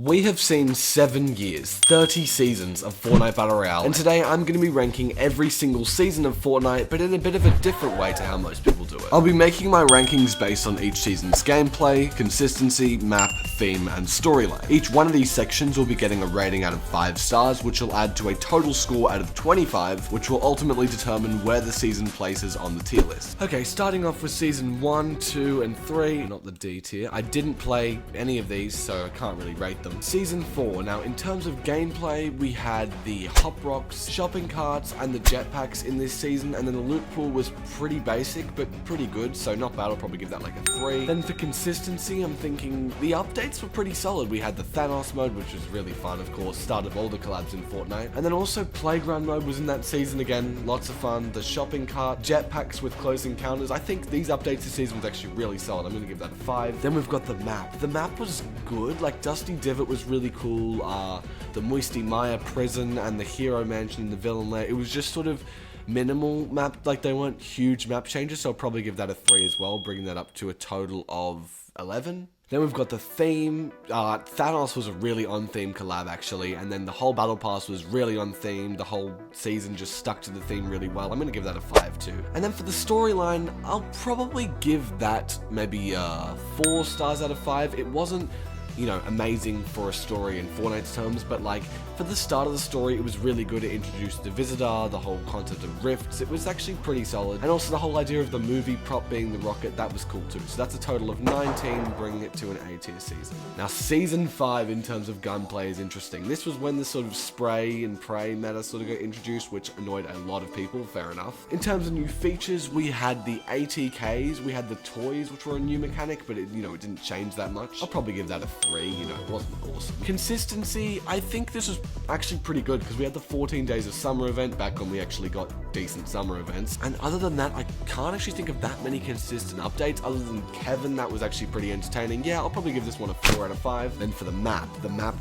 We have seen 7 years, 30 seasons of Fortnite Battle Royale, and today I'm going to be ranking every single season of Fortnite, but in a bit of a different way to how most people do it. I'll be making my rankings based on each season's gameplay, consistency, map, theme, and storyline. Each one of these sections will be getting a rating out of 5 stars, which will add to a total score out of 25, which will ultimately determine where the season places on the tier list. Okay, starting off with season 1, 2, and 3, not the D tier. I didn't play any of these, so I can't really rate them. Season 4, now in terms of gameplay, we had the hop rocks, shopping carts, and the jetpacks in this season, and then the loot pool was pretty basic, but pretty good, so not bad, I'll probably give that like a 3. Then for consistency, I'm thinking the updates were pretty solid. We had the Thanos mode, which was really fun, of course, start of all the collabs in Fortnite, and then also playground mode was in that season again, lots of fun, the shopping cart, jetpacks with close encounters. I think these updates this season was actually really solid. I'm gonna give that a 5. Then we've got the map. The map was good, like Dusty Divot was really cool, the Moisty Maya prison and the hero mansion and the villain lair. It was just sort of minimal map, like they weren't huge map changes, so I'll probably give that a 3 as well, bringing that up to a total of 11. Then we've got the theme. Thanos was a really on-theme collab actually, and then the whole battle pass was really on theme. The whole season just stuck to the theme really well. I'm gonna give that a 5 too. And then for the storyline, I'll probably give that maybe 4 stars out of 5. It wasn't, you know, amazing for a story in Fortnite's terms, but like for the start of the story, it was really good. It introduced the Visitor, the whole concept of rifts. It was actually pretty solid. And also the whole idea of the movie prop being the rocket, that was cool too. So that's a total of 19, bringing it to an A tier season. Now season 5 in terms of gunplay is interesting. This was when the sort of spray and pray meta sort of got introduced, which annoyed a lot of people, fair enough. In terms of new features, we had the ATKs, we had the toys, which were a new mechanic, but it, you know, it didn't change that much. I'll probably give that a 3, you know, it wasn't awesome. Consistency, I think this was actually pretty good because we had the 14 days of summer event back when we actually got decent summer events. And other than that, I can't actually think of that many consistent updates other than Kevin. That was actually pretty entertaining. Yeah, I'll probably give this one a 4 out of 5. Then for the map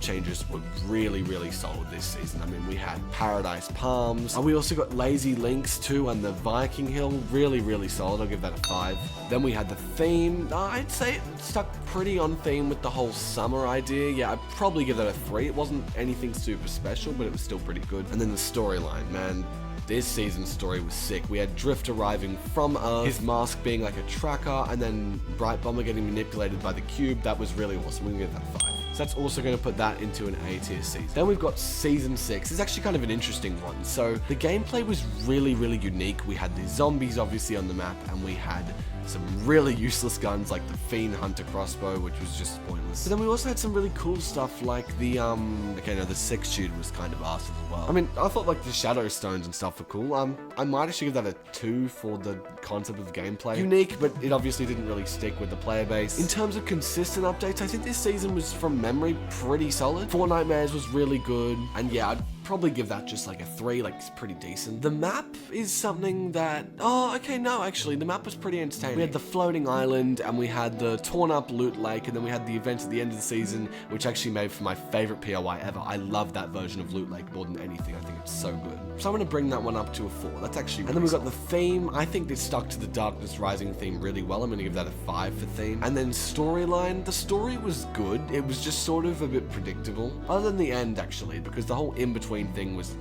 changes were really, really solid this season. I mean, we had Paradise Palms, and we also got Lazy Links too, and the Viking Hill, really, really solid. I'll give that a 5. Then we had the theme. I'd say it stuck pretty on theme with the whole summer idea. Yeah, I'd probably give that a 3. It wasn't anything super special, but it was still pretty good. And then the storyline, man. This season's story was sick. We had Drift arriving from Earth, his mask being like a tracker, and then Bright Bomber getting manipulated by the cube. That was really awesome. We're gonna give that a 5. So that's also going to put that into an A tier season. Then we've got season 6. It's actually kind of an interesting one. So the gameplay was really, really unique. We had the zombies obviously on the map, and we had some really useless guns like the Fiend Hunter crossbow, which was just pointless. But then we also had some really cool stuff like the the six shooter was kind of awesome as well. I mean, I thought like the shadow stones and stuff were cool. I might actually give that a 2 for the concept of gameplay. Unique, but it obviously didn't really stick with the player base. In terms of consistent updates, I think this season was, from memory, pretty solid. Fortnite Mares was really good, and yeah, I'd probably give that just like a 3, like it's pretty decent. The map is something that, actually the map was pretty entertaining. We had the floating island, and we had the torn up loot lake, and then we had the event at the end of the season, which actually made for my favorite POI ever. I love that version of loot lake more than anything. I think it's so good. So I'm gonna bring that one up to a 4. That's actually really. And then we've got the theme. I think this stuck to the Darkness Rising theme really well. I'm gonna give that a 5 for theme. And then storyline, the story was good. It was just sort of a bit predictable, other than the end actually, because the whole in-between thing was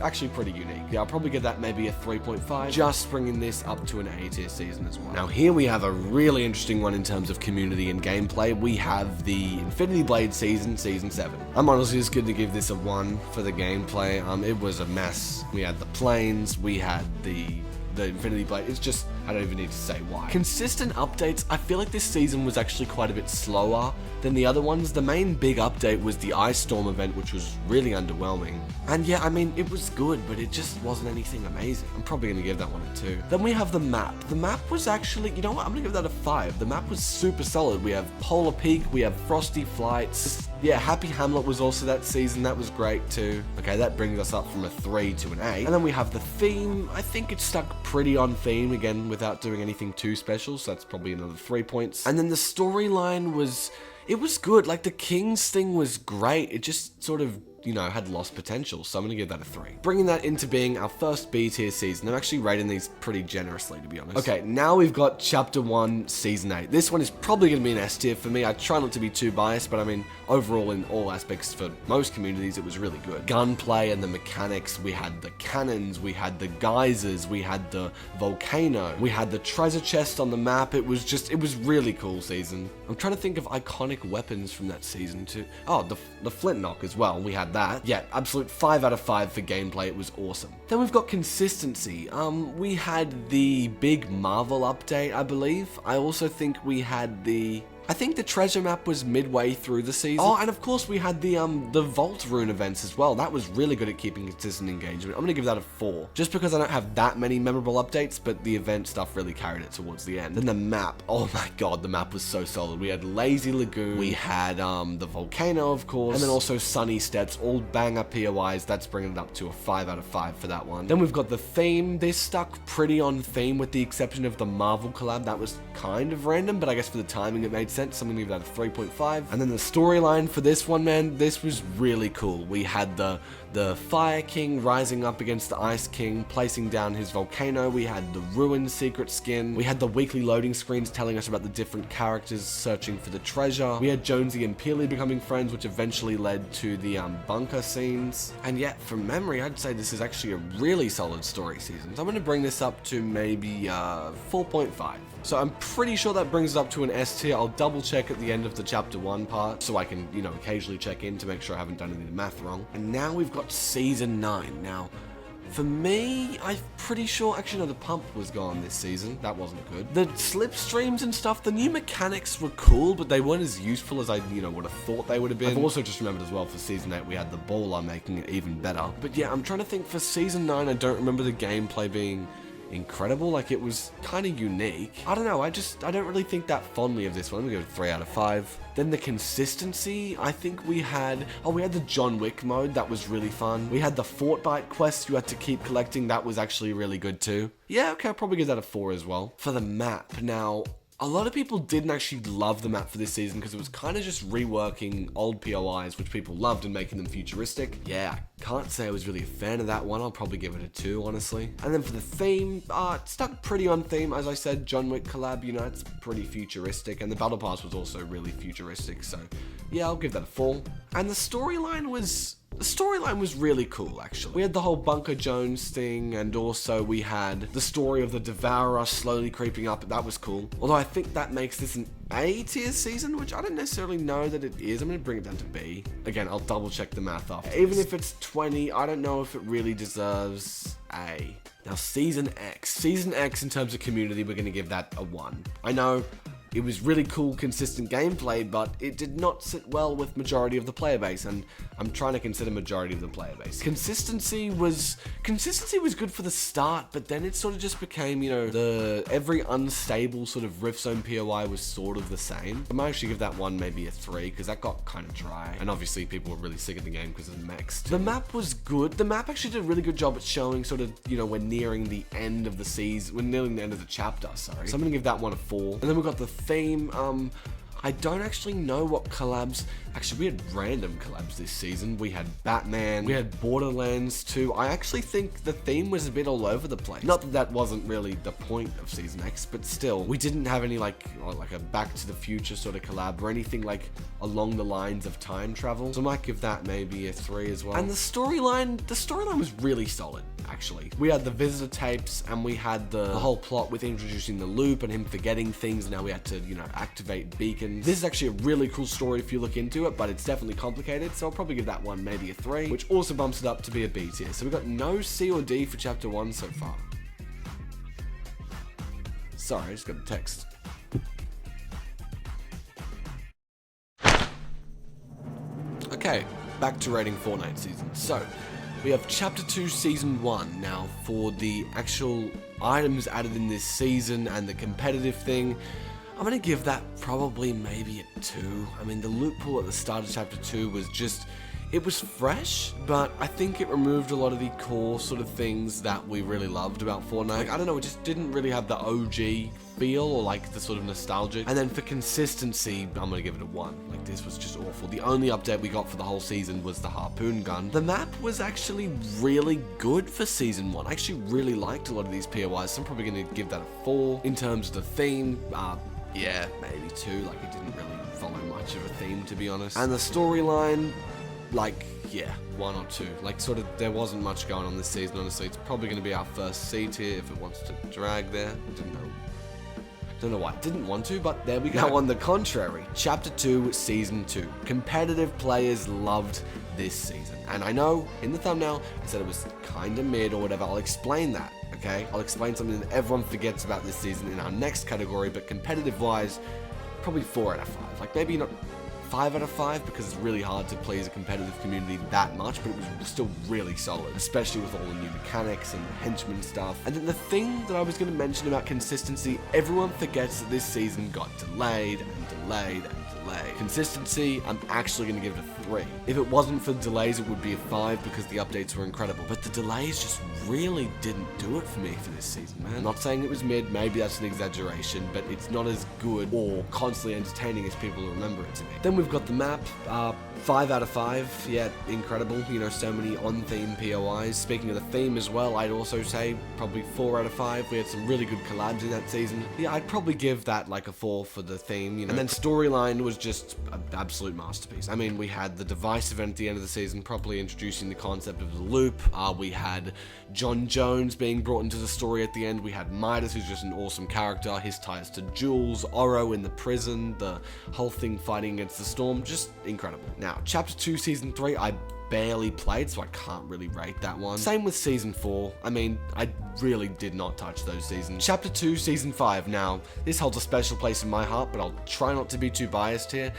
actually pretty unique. Yeah, I'll probably give that maybe a 3.5, just bringing this up to an A tier season as well. Now here we have a really interesting one in terms of community and gameplay. We have the Infinity Blade season 7. I'm honestly just going to give this a 1 for the gameplay. It was a mess. We had the planes, we had the Infinity Blade. It's just, I don't even need to say why. Consistent updates, I feel like this season was actually quite a bit slower than the other ones. The main big update was the Ice Storm event, which was really underwhelming. And yeah, I mean, it was good, but it just wasn't anything amazing. I'm probably going to give that one a 2. Then we have the map. The map was actually, you know what, I'm going to give that a 5. The map was super solid. We have Polar Peak, we have Frosty Flights. Yeah, Happy Hamlet was also that season. That was great too. Okay, that brings us up from a 3 to an A. And then we have the theme. I think it stuck pretty on theme, again, without doing anything too special, so that's probably another 3 points. And then the storyline was, it was good. Like the Kings thing was great. It just sort of had lost potential, so I'm gonna give that a 3. Bringing that into being our first B tier season, I'm actually rating these pretty generously, to be honest. Okay, now we've got Chapter 1, Season 8. This one is probably gonna be an S tier for me. I try not to be too biased, but I mean, overall in all aspects for most communities, it was really good. Gunplay and the mechanics, we had the cannons, we had the geysers, we had the volcano, we had the treasure chest on the map. It was really cool season. I'm trying to think of iconic weapons from that season too. Oh, the flint knock as well, we had that. Yeah, absolute 5 out of 5 for gameplay, it was awesome. Then we've got consistency. We had the big Marvel update, I believe. I also think we had I think the treasure map was midway through the season. Oh, and of course we had the Vault Rune events as well. That was really good at keeping consistent engagement. I'm gonna give that a 4. Just because I don't have that many memorable updates, but the event stuff really carried it towards the end. Then the map, oh my god, the map was so solid. We had Lazy Lagoon, we had the volcano, of course, and then also Sunny Steps, all banger POIs. That's bringing it up to a 5 out of 5 for that one. Then we've got the theme. They stuck pretty on theme with the exception of the Marvel collab. That was kind of random, but I guess for the timing it made sense. So I'm gonna give that a 3.5. And then the storyline for this one, man, this was really cool. We had the Fire King rising up against the Ice King, placing down his volcano. We had the Ruin secret skin. We had the weekly loading screens telling us about the different characters searching for the treasure. We had Jonesy and Peely becoming friends, which eventually led to the bunker scenes. And yet, from memory, I'd say this is actually a really solid story season. So I'm gonna bring this up to maybe 4.5. So I'm pretty sure that brings it up to an S tier. I'll double check at the end of the chapter 1 part so I can, occasionally check in to make sure I haven't done any of the math wrong. And now we've got season 9. Now, for me, I'm pretty sure, actually no, the pump was gone this season. That wasn't good. The slipstreams and stuff, the new mechanics were cool, but they weren't as useful as I, would have thought they would have been. I've also just remembered as well for season 8, we had the baller making it even better. But yeah, I'm trying to think for season 9, I don't remember the gameplay being incredible. Like, it was kind of unique. I don't know, I don't really think that fondly of this one. I'm gonna go 3 out of 5. Then the consistency, I think we had the John Wick mode. That was really fun. We had the Fortnite quest you had to keep collecting. That was actually really good too. Yeah, okay, I'll probably give that a 4 as well. For the map, now, a lot of people didn't actually love the map for this season because it was kind of just reworking old POIs, which people loved, and making them futuristic. Yeah, I can't say I was really a fan of that one. I'll probably give it a 2, honestly. And then for the theme, it stuck pretty on theme. As I said, John Wick collab, it's pretty futuristic, and the battle pass was also really futuristic, so yeah, I'll give that a 4. And the storyline was really cool, actually. We had the whole Bunker Jones thing, and also we had the story of the Devourer slowly creeping up. That was cool. Although I think that makes this an A tier season, which I don't necessarily know that it is. I'm going to bring it down to B. Again, I'll double check the math after. Even if it's 20, I don't know if it really deserves A. Now, Season X. Season X, in terms of community, we're going to give that a 1. I know it was really cool, consistent gameplay, but it did not sit well with majority of the player base, and I'm trying to consider majority of the player base. Consistency was good for the start, but then it sort of just became, every unstable sort of Rift Zone POI was sort of the same. I might actually give that one maybe a 3, because that got kind of dry, and obviously people were really sick of the game because of the mechs. The map was good. The map actually did a really good job at showing sort of, we're nearing the end of the season, we're nearing the end of the chapter, sorry. So I'm gonna give that one a 4. And then we've got the theme. I don't actually know what collabs. Actually, we had random collabs this season. We had Batman, we had Borderlands 2. I actually think the theme was a bit all over the place. Not that that wasn't really the point of Season X, but still, we didn't have any like a Back to the Future sort of collab or anything like along the lines of time travel. So I might give that maybe a 3 as well. And the storyline was really solid, actually. We had the visitor tapes, and we had the whole plot with introducing the loop and him forgetting things. Now we had to, activate beacons. This is actually a really cool story if you look into it, but it's definitely complicated, so I'll probably give that one maybe a 3, which also bumps it up to be a B tier. So we've got no C or D for chapter 1 so far. Sorry, I just got a text. Okay, back to rating Fortnite season. So, we have chapter 2 season 1. Now, for the actual items added in this season and the competitive thing, I'm going to give that probably maybe a 2. I mean, the loot pool at the start of chapter 2 was just, It was fresh, but I think it removed a lot of the core sort of things that we really loved about Fortnite. Like, I don't know, it just didn't really have the OG feel or like the sort of nostalgic. And then for consistency, I'm gonna give it a 1. Like, this was just awful. The only update we got for the whole season was the harpoon gun. The map was actually really good for season 1. I actually really liked a lot of these POIs, so I'm probably gonna give that a 4. In terms of the theme, yeah, maybe 2. Like, it didn't really follow much of a theme, to be honest. And the storyline, like, yeah, 1 or 2. Like, sort of, there wasn't much going on this season, honestly. It's probably going to be our first C tier if it wants to drag there. Don't know why it didn't want to, but there we go. Now, on the contrary, Chapter 2, Season 2. Competitive players loved this season. And I know, in the thumbnail, I said it was kinda mid or whatever. I'll explain that, okay? I'll explain something that everyone forgets about this season in our next category, but competitive-wise, probably 4 out of 5. Like, maybe not 5 out of 5 because it's really hard to please a competitive community that much, but it was still really solid, especially with all the new mechanics and the henchman stuff. And then the thing that I was going to mention about consistency, everyone forgets that this season got delayed and delayed and delayed. Consistency, I'm actually going to give it a 3. If it wasn't for the delays, it would be a 5 because the updates were incredible. But the delays just really didn't do it for me for this season, man. I'm not saying it was mid, maybe that's an exaggeration, but it's not as good or constantly entertaining as people remember it to be. Then we've got the map, 5 out of 5, yeah, incredible, you know, so many on-theme POIs. Speaking of the theme as well, I'd also say probably 4 out of 5, we had some really good collabs in that season. Yeah, I'd probably give that like a 4 for the theme, you know. And then storyline was just an absolute masterpiece. I mean, we had the device event at the end of the season, properly introducing the concept of the loop. We had John Jones being brought into the story at the end. We had Midas, who's just an awesome character, his ties to Jules, Oro in the prison, the whole thing fighting against the storm, just incredible. Now, Chapter 2, Season 3, I barely played, so I can't really rate that one. Same with Season 4. I mean, I really did not touch those seasons. Chapter 2, Season 5. Now, this holds a special place in my heart, but I'll try not to be too biased here.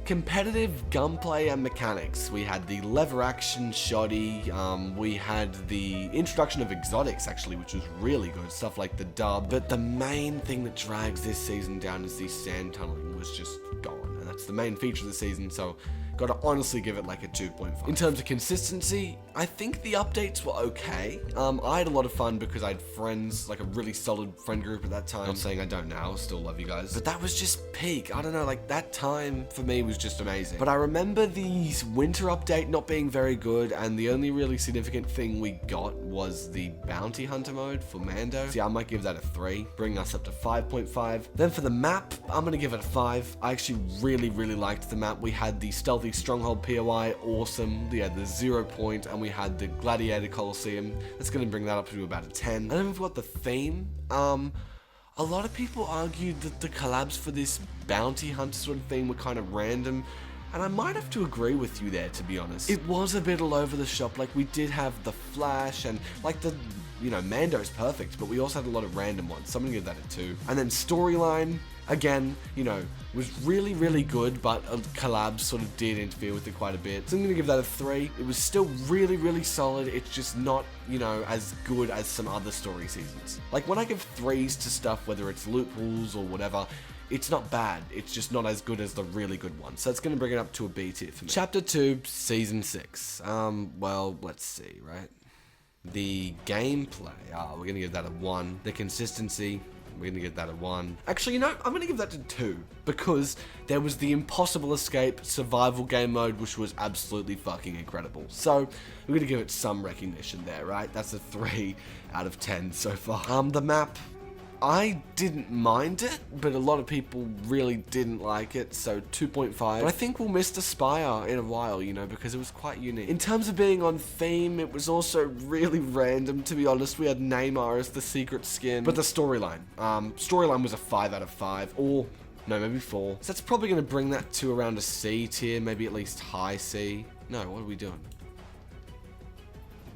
Competitive gunplay and mechanics. We had the lever action shoddy, we had the introduction of exotics actually, which was really good, stuff like the dub, but the main thing that drags this season down is the sand tunneling was just gone, and that's the main feature of the season, so gotta honestly give it like a 2.5. In terms of consistency, I think the updates were okay. I had a lot of fun because I had friends, like a really solid friend group at that time. Not saying I don't now, still love you guys. But that was just peak. I don't know, like that time for me was just amazing. But I remember the winter update not being very good, and the only really significant thing we got was the bounty hunter mode for Mando. See, I might give that a 3, bringing us up to 5.5. Then for the map, I'm gonna give it a 5. I actually really liked the map. We had the stealthy stronghold POI, awesome. We had the 0 point, and we had the gladiator coliseum. That's gonna bring that up to about a 10. And then we've got the theme. A lot of people argued that the collabs for this bounty hunter sort of thing were kind of random, and I might have to agree with you there, to be honest. It was a bit all over the shop. Like, we did have the Flash, and like the, you know, Mando's perfect, but we also had a lot of random ones, so I'm gonna give that a 2. And then storyline, again, you know, was really good, but collabs sort of did interfere with it quite a bit. So I'm gonna give that a 3. It was still really solid. It's just not, you know, as good as some other story seasons. Like, when I give 3s to stuff, whether it's loopholes or whatever, it's not bad. It's just not as good as the really good ones. So it's gonna bring it up to a B tier for me. Chapter 2, Season 6. Well, let's see, right? The gameplay, we're gonna give that a 1. The consistency, we're gonna give that a 1. Actually, you know, I'm gonna give that to 2, because there was the impossible escape survival game mode, which was absolutely fucking incredible. So, we're gonna give it some recognition there, right? That's a 3 out of 10 so far. The map, I didn't mind it, but a lot of people really didn't like it, so 2.5. But I think we'll miss the Spire in a while, you know, because it was quite unique. In terms of being on theme, it was also really random, to be honest. We had Neymar as the secret skin. But the storyline. Storyline was a 5 out of 5, or no, maybe 4. So that's probably going to bring that to around a C tier, maybe at least high C. No, what are we doing?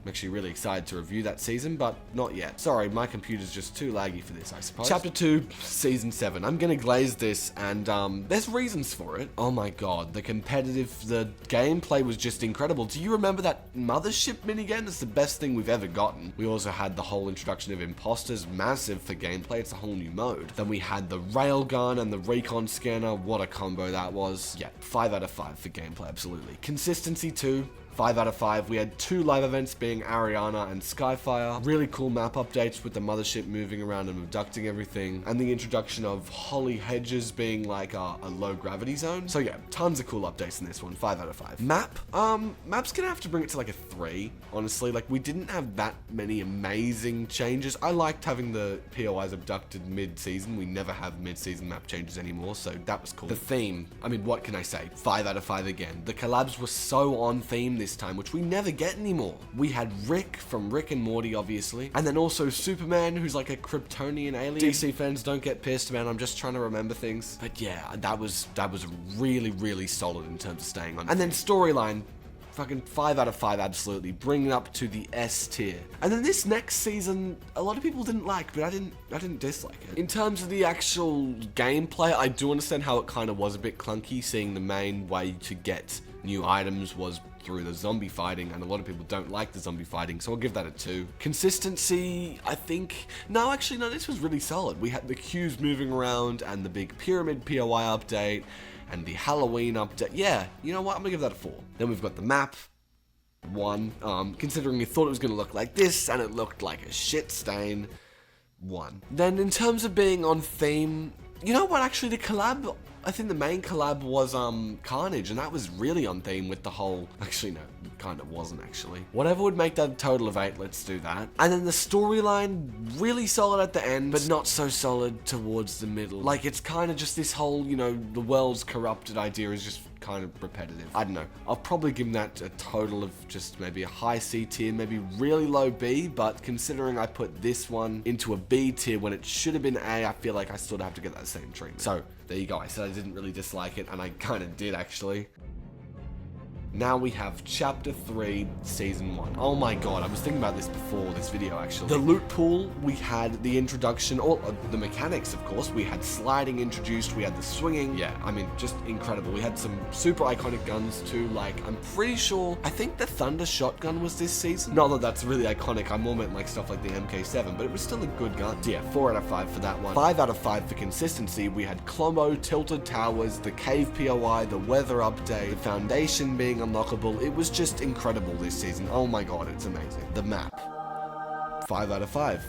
I'm actually really excited to review that season, but not yet. Sorry, my computer's just too laggy for this, I suppose. Chapter 2, Season 7. I'm gonna glaze this, and there's reasons for it. Oh my god, the gameplay was just incredible. Do you remember that mothership minigame? That's the best thing we've ever gotten. We also had the whole introduction of imposters, massive for gameplay. It's a whole new mode. Then we had the railgun and the recon scanner. What a combo that was. Yeah, 5 out of 5 for gameplay, absolutely. Consistency 2. 5 out of 5. We had 2 live events being Ariana and Skyfire. Really cool map updates with the mothership moving around and abducting everything. And the introduction of Holly Hedges being like a low gravity zone. So yeah, tons of cool updates in this one. 5 out of 5. Map? Map's gonna have to bring it to like a 3, honestly. Like, we didn't have that many amazing changes. I liked having the POIs abducted mid-season. We never have mid-season map changes anymore, so that was cool. The theme, I mean, what can I say? 5 out of 5 again. The collabs were so on theme this time, which we never get anymore. We had Rick from Rick and Morty, obviously, and then also Superman, who's like a Kryptonian alien. DC fans, don't get pissed, man. I'm just trying to remember things. But yeah, that was really, really solid in terms of staying on. And then storyline, fucking 5 out of 5, absolutely. Bring it up to the S tier. And then this next season, a lot of people didn't like, but I didn't dislike it. In terms of the actual gameplay, I do understand how it kind of was a bit clunky, seeing the main way to get new items was through the zombie fighting, and a lot of people don't like the zombie fighting, so I'll give that a 2. Consistency, I think, no, this was really solid. We had the queues moving around, and the big pyramid POI update, and the Halloween update. Yeah, you know what, I'm gonna give that a 4. Then we've got the map, 1. Considering we thought it was gonna look like this, and it looked like a shit stain, 1. Then in terms of being on theme, you know what, actually the collab, I think the main collab was Carnage, and that was really on theme with the whole, actually no, it kind of wasn't actually. Whatever would make that a total of 8, let's do that. And then the storyline, really solid at the end, but not so solid towards the middle. Like, it's kind of just this whole, you know, the world's corrupted idea is just kind of repetitive. I don't know. I'll probably give that a total of just maybe a high C tier, maybe really low B, but considering I put this one into a B tier when it should have been A, I feel like I sort of have to get that same treatment. So there you go. I said I didn't really dislike it, and I kind of did actually. Now we have Chapter 3, Season 1. Oh my god, I was thinking about this before this video, actually. The loot pool, we had the introduction, or the mechanics, of course. We had sliding introduced, we had the swinging. Yeah, I mean, just incredible. We had some super iconic guns, too. Like, I'm pretty sure, I think the Thunder Shotgun was this season. Not that that's really iconic, I more meant like stuff like the MK7, but it was still a good gun. So yeah, 4 out of 5 for that one. 5 out of 5 for consistency. We had Clombo, Tilted Towers, the Cave POI, the weather update, the Foundation being unlockable. It was just incredible this season. Oh my god, it's amazing. The map, 5 out of 5.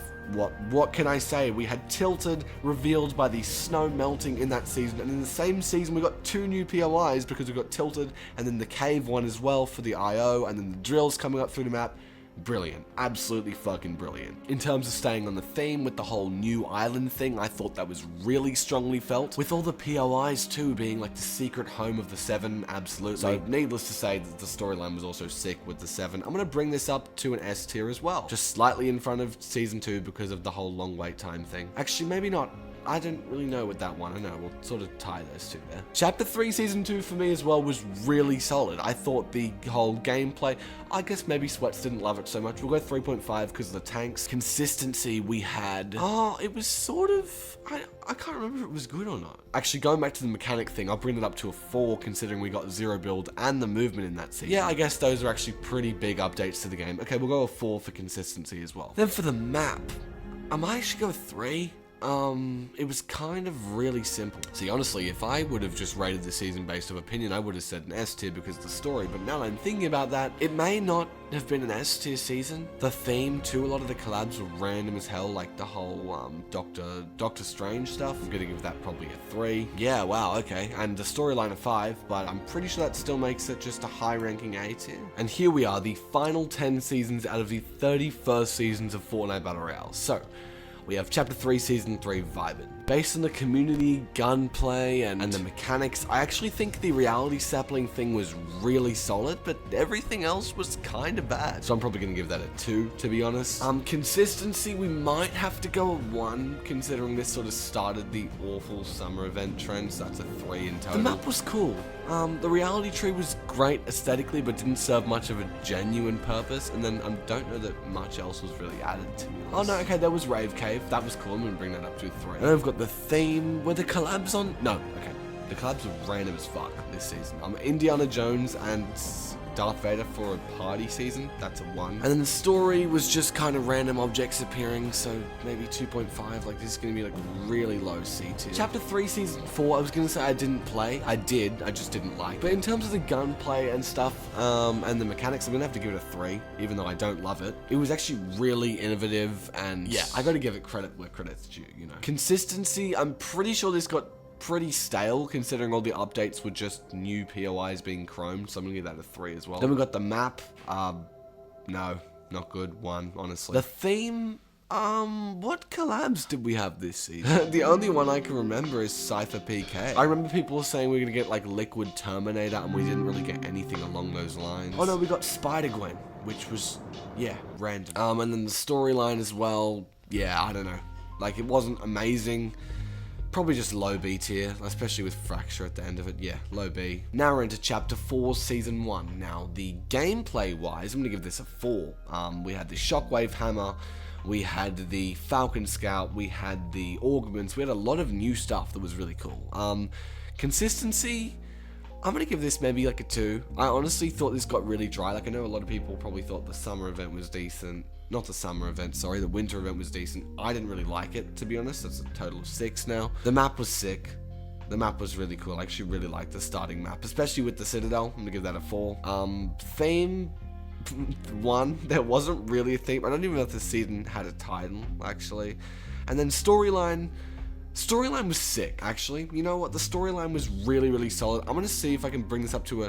What can I say? We had Tilted revealed by the snow melting in that season, and in the same season we got 2 new POIs because we got Tilted and then the cave one as well for the IO, and then the drills coming up through the map. Brilliant. Absolutely fucking brilliant. In terms of staying on the theme with the whole new island thing, I thought that was really strongly felt. With all the POIs too being like the secret home of the 7, absolutely. So needless to say that the storyline was also sick with the 7. I'm gonna bring this up to an S tier as well. Just slightly in front of Season 2 because of the whole long wait time thing. Actually, maybe not. I didn't really know with that one. I know, we'll sort of tie those two there. Chapter 3, Season 2 for me as well was really solid. I thought the whole gameplay, I guess maybe Sweats didn't love it so much. We'll go 3.5 because of the tanks. Consistency we had, it was sort of, I can't remember if it was good or not. Actually, going back to the mechanic thing, I'll bring it up to a 4 considering we got zero build and the movement in that season. Yeah, I guess those are actually pretty big updates to the game. Okay, we'll go a 4 for consistency as well. Then for the map, I might actually go 3. It was kind of really simple. See, honestly, if I would have just rated the season based on opinion, I would have said an S tier because of the story, but now that I'm thinking about that, it may not have been an S tier season. The theme too, a lot of the collabs were random as hell, like the whole, Doctor Strange stuff. I'm gonna give that probably a 3. Yeah, wow, okay. And the storyline a 5, but I'm pretty sure that still makes it just a high ranking A tier. And here we are, the final 10 seasons out of the 31st seasons of Fortnite Battle Royale. So, we have Chapter 3, Season 3, Vibin'. Based on the community, gunplay, and the mechanics, I actually think the reality sapling thing was really solid, but everything else was kind of bad. So I'm probably going to give that a 2, to be honest. Consistency, we might have to go a 1, considering this sort of started the awful summer event trend, so that's a 3 in total. The map was cool. The reality tree was great aesthetically, but didn't serve much of a genuine purpose, and then I don't know that much else was really added to me. Oh no, okay, there was Rave Cave. That was cool. I'm going to bring that up to a 3. And then I've got the theme. Were the collabs on? No, okay. The collabs were random as fuck this season. Indiana Jones and Darth Vader for a party season. That's a 1. And then the story was just kind of random objects appearing, so maybe 2.5. Like, this is going to be like really low C tier. Chapter 3, Season 4, I was going to say I didn't play. I did, I just didn't like. But in terms of the gunplay and stuff, and the mechanics, I'm going to have to give it a 3, even though I don't love it. It was actually really innovative, and yeah, I got to give it credit where credit's due, you know. Consistency, I'm pretty sure this got pretty stale, considering all the updates were just new POIs being chromed, so I'm gonna give that a 3 as well. Then we got the map. No, not good. 1, honestly. The theme, what collabs did we have this season? The only one I can remember is Cypher PK. I remember people saying we were gonna get like Liquid Terminator, and we didn't really get anything along those lines. Oh no, we got Spider-Gwen, which was, yeah, random. And then the storyline as well, yeah, I don't know. Like, it wasn't amazing. Probably just low B tier, especially with Fracture at the end of it. Yeah, low B. Now we're into Chapter 4, Season 1. Now, the gameplay-wise, I'm going to give this a 4. We had the Shockwave Hammer, we had the Falcon Scout, we had the Augments, we had a lot of new stuff that was really cool. Consistency, I'm going to give this maybe like a 2. I honestly thought this got really dry. Like, I know a lot of people probably thought the summer event was decent. Not the summer event, sorry, the winter event was decent. I didn't really like it, to be honest. That's a total of 6 now. The map was sick. The map was really cool. I actually really liked the starting map, especially with the Citadel. I'm gonna give that a 4. Theme, 1. There wasn't really a theme. I don't even know if the season had a title, actually. And then storyline was sick, actually. You know what? The storyline was really, really solid. I'm gonna see if I can bring this up to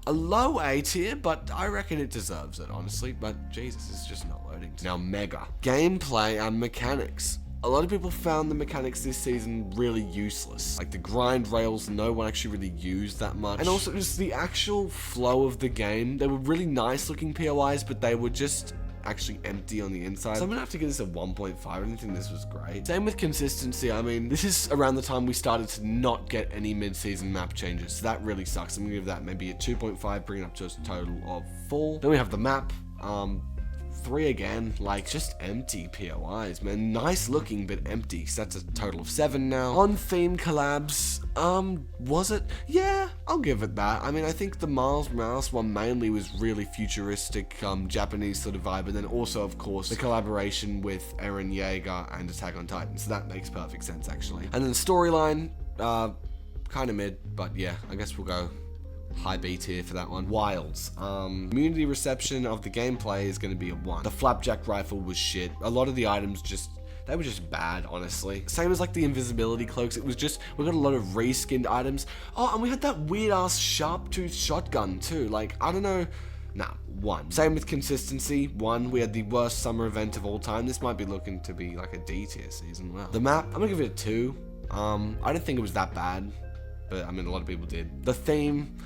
a low A tier, but I reckon it deserves it, honestly. But Jesus, it's just not loading. Now, Mega. Gameplay and mechanics. A lot of people found the mechanics this season really useless. Like the grind rails, no one actually really used that much. And also just the actual flow of the game. They were really nice looking POIs, but they were just actually empty on the inside. So I'm gonna have to give this a 1.5. I didn't think this was great. Same with consistency. I mean, this is around the time we started to not get any mid-season map changes, so that really sucks. I'm gonna give that maybe a 2.5, bringing it up to a total of 4. Then we have the map. 3 again, like just empty POIs, man. Nice looking, but empty. So that's a total of 7 now. On theme collabs, was it? Yeah, I'll give it that. I mean, I think the Miles Morales one mainly was really futuristic, Japanese sort of vibe, and then also, of course, the collaboration with Eren Yeager and Attack on Titan. So that makes perfect sense, actually. And then the storyline, kind of mid, but yeah, I guess we'll go high B tier for that one. Wilds. Community reception of the gameplay is going to be a 1. The flapjack rifle was shit. A lot of the items they were just bad, honestly. Same as like the invisibility cloaks. It was just, we got a lot of reskinned items. Oh, and we had that weird ass sharp tooth shotgun too. Like, I don't know. Nah, 1. Same with consistency. 1. We had the worst summer event of all time. This might be looking to be like a D tier season. Wow. The map, I'm gonna give it a 2. I don't think it was that bad, but I mean, a lot of people did. The theme,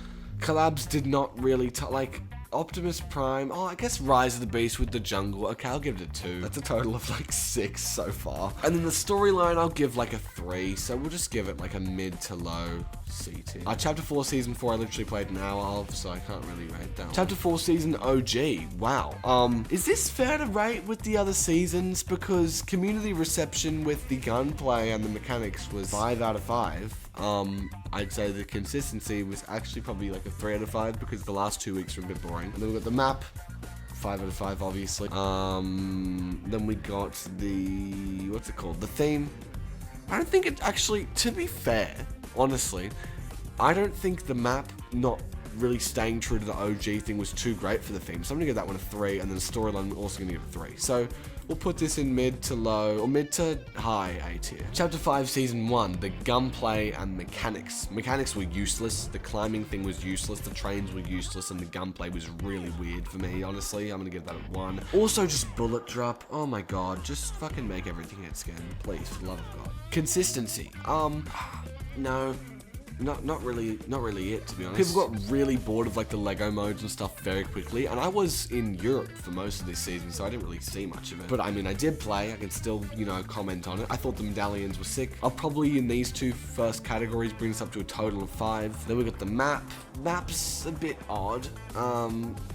collabs did not really like Optimus Prime. Oh, I guess Rise of the Beast with the jungle. Okay, I'll give it a 2. That's a total of like 6 so far. And then the storyline, I'll give like a 3. So we'll just give it like a mid to low C tier. Chapter 4 Season 4, I literally played an hour of, so I can't really rate that one. Chapter 4 Season OG. Wow. Is this fair to rate with the other seasons? Because community reception with the gunplay and the mechanics was 5 out of 5. I'd say the consistency was actually probably like a 3 out of 5 because the last 2 weeks were a bit boring. And then we got the map, 5 out of 5, obviously. Then we got the, what's it called? The theme. I don't think it actually, to be fair, honestly, I don't think the map really staying true to the OG thing was too great for the theme. So I'm gonna give that one a 3, and then storyline I'm also gonna give it a 3. So we'll put this in mid to low, or mid to high A tier. Chapter 5, Season 1, the gunplay and mechanics. Mechanics were useless, the climbing thing was useless, the trains were useless, and the gunplay was really weird for me, honestly. I'm gonna give that a 1. Also, just bullet drop. Oh my god, just fucking make everything hit scan, please, for the love of God. Consistency. No. Not really it, to be honest. People got really bored of like the Lego modes and stuff very quickly, and I was in Europe for most of this season, so I didn't really see much of it. But I mean, I did play, I can still, you know, comment on it. I thought the medallions were sick. I'll probably, in these two first categories, bring this up to a total of 5. Then we got the map. Map's a bit odd.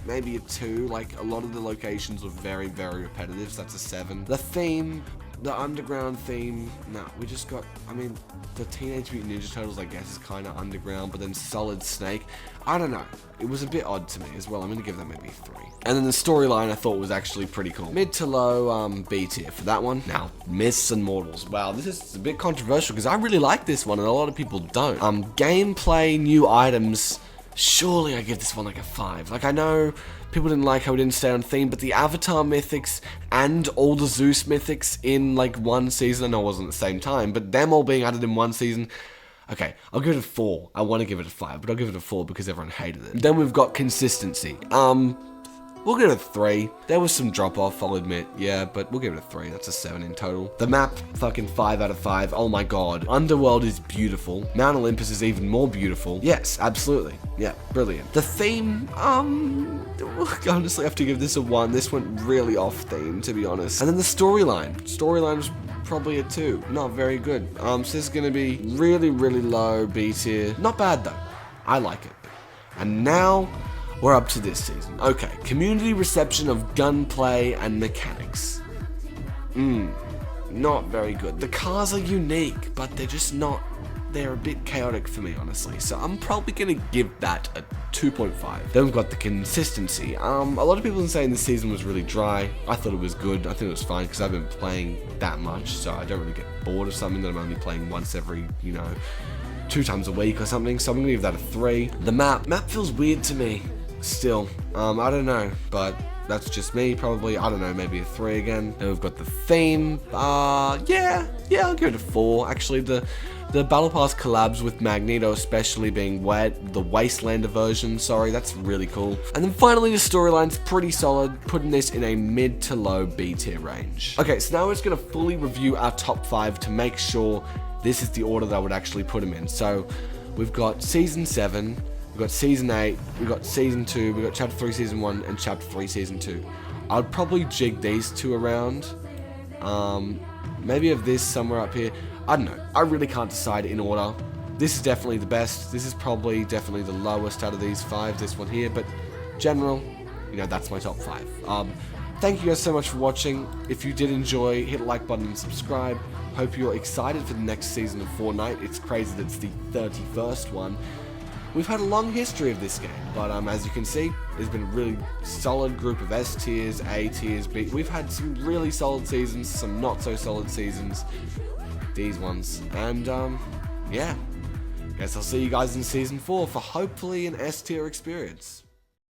Maybe a 2. Like, a lot of the locations were very, very repetitive, so that's a 7. The theme, the underground theme, no, we just got, I mean, the Teenage Mutant Ninja Turtles, I guess, is kind of underground, but then Solid Snake, I don't know. It was a bit odd to me as well. I'm going to give that maybe a 3. And then the storyline I thought was actually pretty cool. Mid to low B tier for that one. Now, Myths and Mortals. Wow, this is a bit controversial because I really like this one and a lot of people don't. Gameplay, new items. Surely I give this one like a 5. Like, I know people didn't like how it didn't stay on theme, but the Avatar mythics and all the Zeus mythics in like one season, I know it wasn't at the same time, but them all being added in one season, okay, I'll give it a 4. I want to give it a 5, but I'll give it a 4 because everyone hated it. Then we've got consistency. We'll give it a 3. There was some drop off, I'll admit, yeah, but we'll give it a 3. That's a 7 in total. The map, fucking 5 out of 5. Oh my god. Underworld is beautiful. Mount Olympus is even more beautiful. Yes, absolutely. Yeah, brilliant. The theme, honestly, I have to give this a 1. This went really off theme, to be honest. And then the storyline. Storyline was probably a 2. Not very good. So this is gonna be really, really low B tier. Not bad though. I like it. And now we're up to this season. Okay, community reception of gunplay and mechanics. Not very good. The cars are unique, but they're just not, they're a bit chaotic for me, honestly. So I'm probably gonna give that a 2.5. Then we've got the consistency. A lot of people have been saying this season was really dry. I thought it was good. I think it was fine because I've been playing that much, so I don't really get bored of something that I'm only playing once every, 2 times a week or something. So I'm gonna give that a 3. The map feels weird to me. Still, I don't know, but that's just me, probably. I don't know, maybe a 3 again. Then we've got the theme. Yeah, I'll give it a 4. Actually, the Battle Pass collabs with Magneto, especially being the Wastelander version, sorry, that's really cool. And then finally, the storyline's pretty solid, putting this in a mid to low B tier range. Okay, so now we're just gonna fully review our top 5 to make sure this is the order that I would actually put them in. So we've got Season 7, we've got Season 8, we've got Season 2, we've got Chapter 3 Season 1, and Chapter 3 Season 2. I'd probably jig these two around. Maybe have this somewhere up here. I don't know. I really can't decide in order. This is definitely the best. This is probably definitely the lowest out of these 5, this one here. But general, that's my top 5. Thank you guys so much for watching. If you did enjoy, hit the like button and subscribe. Hope you're excited for the next season of Fortnite. It's crazy that it's the 31st one. We've had a long history of this game, but as you can see, there's been a really solid group of S tiers, A tiers, B. We've had some really solid seasons, some not so solid seasons, these ones, and yeah, guess I'll see you guys in Season 4 for hopefully an S tier experience.